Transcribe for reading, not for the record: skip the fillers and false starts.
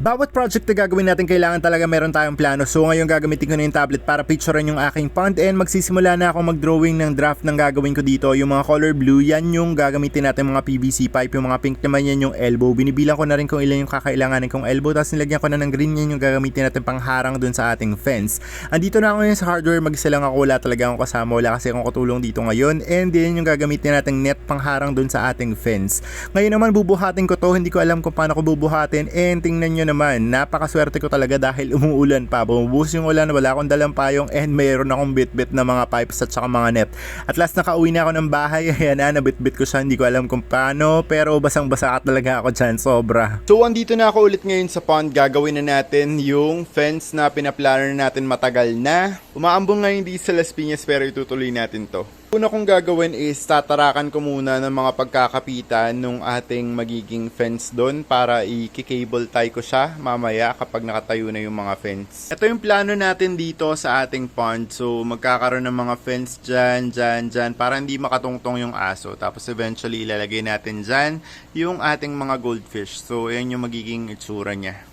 Bawat project na gagawin natin kailangan talaga meron tayong plano. So ngayon gagamitin ko na yung tablet para picturean yung aking pond and magsisimula na ako mag-drawing ng draft ng gagawin ko dito. Yung mga color blue, yan yung gagamitin natin mga PVC pipe. Yung mga pink naman yan yung elbow. Binibilang ko na rin kung ilan yung kakailanganin kong elbow. Tapos nilagyan ko na ng green, yan yung gagamitin natin pangharang dun sa ating fence. Andito na ako ngayon sa hardware, mag-isa lang ako, wala talaga akong kasama, wala kasi akong katulong dito ngayon. And then yung gagamitin nating net pangharang dun sa ating fence. Ngayon naman bubuhatin ko to, hindi ko alam kung paano ko bubuhatin. And tingnan nyo naman, napakaswerte ko talaga dahil umuulan pa. Bumubuhos yung ulan, wala akong dalang payong and mayroon akong bit-bit na mga pipes at saka mga net. At last nakauwi na ako ng bahay, ayan na, nabit-bit ko siya, hindi ko alam kung paano, pero basang-basa talaga ako dyan, sobra. So andito na ako ulit ngayon sa pond, gagawin na natin yung fence na pinaplano natin matagal na. Umaambong ngayon di sa Las Piñas pero itutuloy natin to. Una kong gagawin is tatarakan ko muna ng mga pagkakapitan nung ating magiging fence doon para i-cable tie ko siya mamaya kapag nakatayo na yung mga fence. Ito yung plano natin dito sa ating pond. So magkakaroon ng mga fence dyan, dyan para hindi makatungtong yung aso. Tapos eventually ilalagay natin dyan yung ating mga goldfish. So yan yung magiging itsura niya.